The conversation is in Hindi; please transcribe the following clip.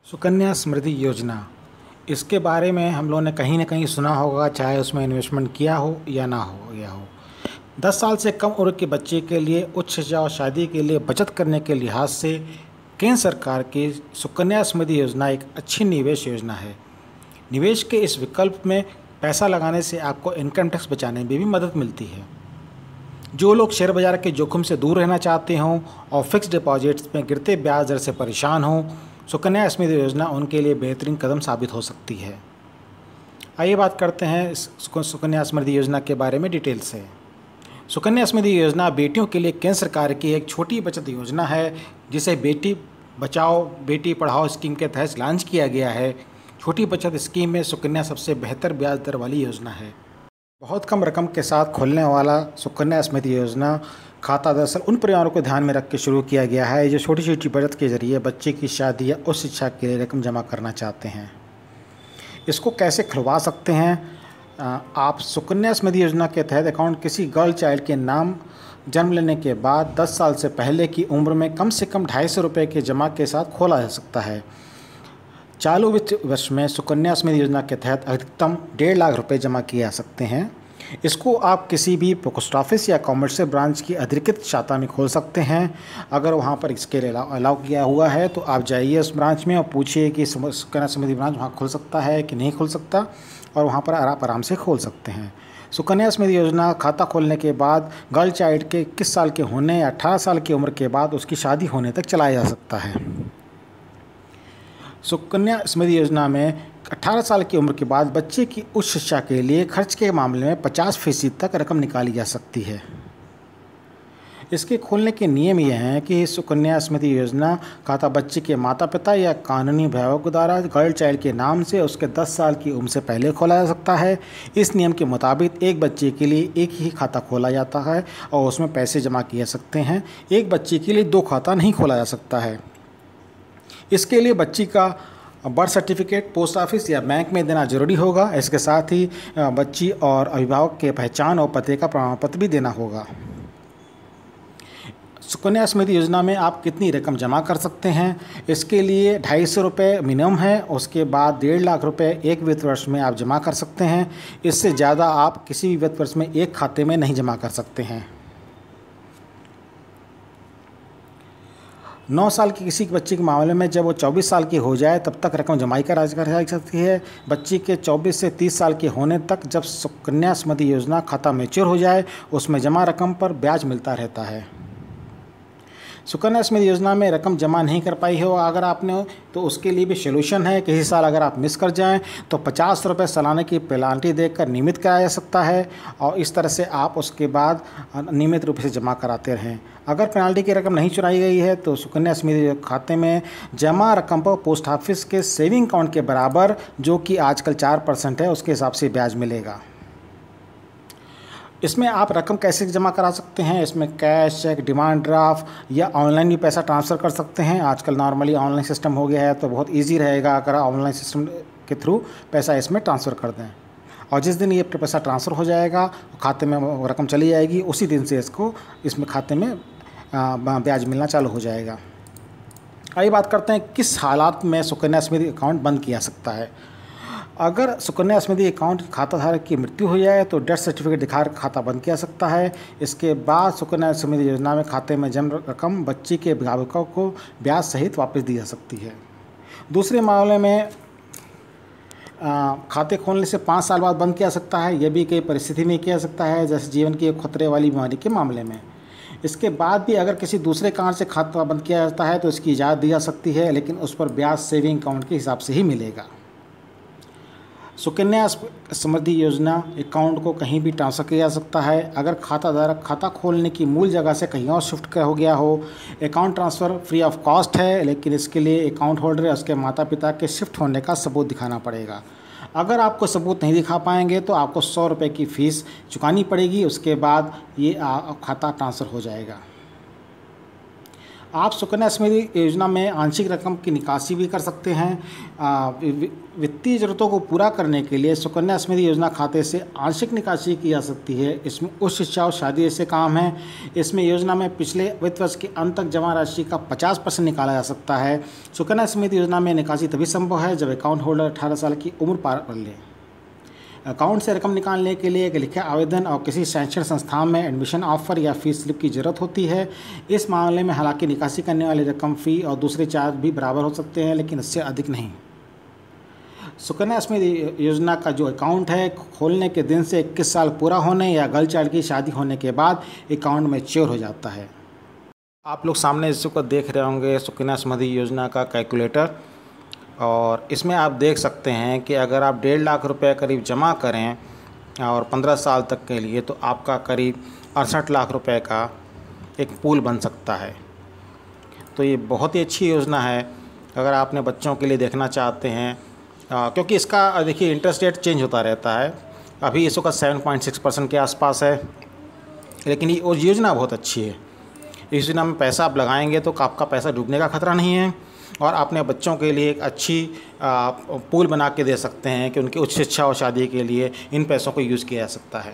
सुकन्या समृद्धि योजना, इसके बारे में हम लोगों ने कहीं न कहीं सुना होगा, चाहे उसमें इन्वेस्टमेंट किया हो या ना हो गया हो। 10 साल से कम उम्र के बच्चे के लिए उच्च शिक्षा और शादी के लिए बचत करने के लिहाज से केंद्र सरकार की सुकन्या समृद्धि योजना एक अच्छी निवेश योजना है। निवेश के इस विकल्प में पैसा लगाने से आपको इनकम टैक्स बचाने में भी मदद मिलती है। जो लोग शेयर बाज़ार के जोखिम से दूर रहना चाहते हों और फिक्स्ड डिपॉजिट्स में गिरते ब्याज दर से परेशान हों, सुकन्या समृद्धि योजना उनके लिए बेहतरीन कदम साबित हो सकती है। आइए बात करते हैं इस सुकन्या समृद्धि योजना के बारे में डिटेल से। सुकन्या समृद्धि योजना बेटियों के लिए केंद्र सरकार की एक छोटी बचत योजना है, जिसे बेटी बचाओ बेटी पढ़ाओ स्कीम के तहत लॉन्च किया गया है। छोटी बचत स्कीम में सुकन्या सबसे बेहतर ब्याज दर वाली योजना है। बहुत कम रकम के साथ खोलने वाला सुकन्या समृद्धि योजना खाता दरअसल उन परिवारों को ध्यान में रख के शुरू किया गया है जो छोटी छोटी बचत के जरिए बच्चे की शादी या उच्च शिक्षा के लिए रकम जमा करना चाहते हैं। इसको कैसे खुलवा सकते हैं? आप सुकन्या समृद्धि योजना के तहत अकाउंट किसी गर्ल चाइल्ड के नाम जन्म लेने के बाद 10 साल से पहले की उम्र में कम से कम 250 रुपये के जमा के साथ खोला जा सकता है। चालू वित्त वर्ष में सुकन्या समृद्धि योजना के तहत अधिकतम 1.5 लाख रुपये जमा किए जा सकते हैं। इसको आप किसी भी पोस्ट ऑफिस या कॉमर्शियल ब्रांच की अधिकृत शाखा में खोल सकते हैं। अगर वहाँ पर इसके लिए अलाउ किया हुआ है तो आप जाइए उस ब्रांच में और पूछिए कि सुकन्या समृद्धि ब्रांच वहाँ खुल सकता है कि नहीं खुल सकता, और वहाँ पर आप आराम से खोल सकते हैं। सुकन्या समृद्धि योजना खाता खोलने के बाद गर्ल चाइल्ड के 21 साल के होने या 18 साल की उम्र के बाद उसकी शादी होने तक चलाया जा सकता है। सुकन्या समृद्धि योजना में 18 साल की उम्र के बाद बच्चे की उच्च शिक्षा के लिए खर्च के मामले में 50% तक रकम निकाली जा सकती है। इसके खोलने के नियम यह हैं कि सुकन्या समृद्धि योजना खाता बच्चे के माता पिता या कानूनी अभिभावक द्वारा गर्ल चाइल्ड के नाम से उसके 10 साल की उम्र से पहले खोला जा सकता है। इस नियम के मुताबिक एक बच्चे के लिए एक ही खाता खोला जाता है और उसमें पैसे जमा किए जा सकते हैं। एक बच्चे के लिए 2 खाता नहीं खोला जा सकता है। इसके लिए बच्ची का बर्थ सर्टिफिकेट पोस्ट ऑफिस या बैंक में देना जरूरी होगा। इसके साथ ही बच्ची और अभिभावक के पहचान और पते का प्रमाण पत्र भी देना होगा। सुकन्या समृद्धि योजना में आप कितनी रकम जमा कर सकते हैं? इसके लिए 250 रुपये मिनिमम है। उसके बाद 1.5 लाख रुपये एक वित्त वर्ष में आप जमा कर सकते हैं। इससे ज़्यादा आप किसी भी वित्त वर्ष में एक खाते में नहीं जमा कर सकते हैं। 9 साल की किसी बच्ची के मामले में जब वो 24 साल की हो जाए तब तक रकम जमा कराई जा सकती है। बच्ची के 24 से 30 साल के होने तक जब सुकन्या समृद्धि योजना खाता मैच्योर हो जाए उसमें जमा रकम पर ब्याज मिलता रहता है। सुकन्या समृद्धि योजना में रकम जमा नहीं कर पाई हो अगर आपने, तो उसके लिए भी सोल्यूशन है। किसी साल अगर आप मिस कर जाएं तो 50 रुपये सालाना की पेनाल्टी देकर नियमित कराया जा सकता है और इस तरह से आप उसके बाद नियमित रूप से जमा कराते रहें। अगर पेनाल्टी की रकम नहीं चुराई गई है तो सुकन्या समृद्धि खाते में जमा रकम पर पोस्ट ऑफिस के सेविंग अकाउंट के बराबर, जो कि आजकल 4% है, उसके हिसाब से ब्याज मिलेगा। इसमें आप रकम कैसे जमा करा सकते हैं? इसमें कैश, चेक, डिमांड ड्राफ्ट या ऑनलाइन भी पैसा ट्रांसफ़र कर सकते हैं। आजकल नॉर्मली ऑनलाइन सिस्टम हो गया है तो बहुत इजी रहेगा अगर ऑनलाइन सिस्टम के थ्रू पैसा इसमें ट्रांसफ़र कर दें, और जिस दिन ये पैसा ट्रांसफ़र हो जाएगा खाते में रकम चली जाएगी, उसी दिन से इसमें खाते में ब्याज मिलना चालू हो जाएगा। आइए बात करते हैं किस हालात में सुकन्या समृद्धि अकाउंट बंद किया जा सकता है। अगर सुकन्या समृद्धि अकाउंट खाता धारक की मृत्यु हो जाए तो डेथ सर्टिफिकेट दिखाकर खाता बंद किया जा सकता है। इसके बाद सुकन्या समृद्धि योजना में खाते में जमा रकम बच्ची के अभिभावकों को ब्याज सहित वापस दी जा सकती है। दूसरे मामले में खाते खोलने से 5 साल बाद बंद किया जा सकता है। यह भी कई परिस्थिति में किया जा सकता है, जैसे जीवन की खतरे वाली बीमारी के मामले में। इसके बाद भी अगर किसी दूसरे कारण से खाता बंद किया जाता है तो इसकी इजाज़त दी जा सकती है, लेकिन उस पर ब्याज सेविंग अकाउंट के हिसाब से ही मिलेगा। सुकन्या समृद्धि योजना अकाउंट को कहीं भी ट्रांसफ़र किया जा सकता है। अगर खाता धारक खाता खोलने की मूल जगह से कहीं और शिफ्ट हो गया हो, account transfer free of cost है, लेकिन इसके लिए अकाउंट होल्डर या उसके माता पिता के शिफ्ट होने का सबूत दिखाना पड़ेगा। अगर आपको सबूत नहीं दिखा पाएंगे तो आपको 100 रुपये की फ़ीस चुकानी पड़ेगी। उसके बाद ये खाता ट्रांसफ़र हो जाएगा। आप सुकन्या समृद्धि योजना में आंशिक रकम की निकासी भी कर सकते हैं। वित्तीय ज़रूरतों को पूरा करने के लिए सुकन्या समृद्धि योजना खाते से आंशिक निकासी की जा सकती है। इसमें उच्च शिक्षा और शादी ऐसे काम हैं। इसमें योजना में पिछले वित्त वर्ष के अंत तक जमा राशि का 50% निकाला जा सकता है। सुकन्या समृद्धि योजना में निकासी तभी संभव है जब अकाउंट होल्डर 18 साल की उम्र पार कर ले। अकाउंट से रकम निकालने के लिए एक लिखित आवेदन और किसी शैक्षणिक संस्थान में एडमिशन ऑफर या फीस स्लिप की ज़रूरत होती है। इस मामले में हालांकि निकासी करने वाली रकम फ़ी और दूसरे चार्ज भी बराबर हो सकते हैं, लेकिन इससे अधिक नहीं। सुकन्या समृद्धि योजना का जो अकाउंट है खोलने के दिन से 21 साल पूरा होने या गर्ल चाइल्ड की शादी होने के बाद अकाउंट मैच्योर हो जाता है। आप लोग सामने इसको देख रहे होंगे सुकन्या समृद्धि योजना का कैलकुलेटर, और इसमें आप देख सकते हैं कि अगर आप 1.5 लाख रुपए करीब जमा करें और 15 साल तक के लिए, तो आपका करीब 68 लाख रुपए का एक पूल बन सकता है। तो ये बहुत ही अच्छी योजना है अगर आपने बच्चों के लिए देखना चाहते हैं, क्योंकि इसका देखिए इंटरेस्ट रेट चेंज होता रहता है। अभी इसका 7.6% के आसपास है, लेकिन ये योजना बहुत अच्छी है। इस योजना में पैसा आप लगाएंगे तो आपका पैसा डूबने का खतरा नहीं है, और अपने बच्चों के लिए एक अच्छी पूल बना के दे सकते हैं कि उनकी उच्च शिक्षा और शादी के लिए इन पैसों को यूज़ किया जा सकता है।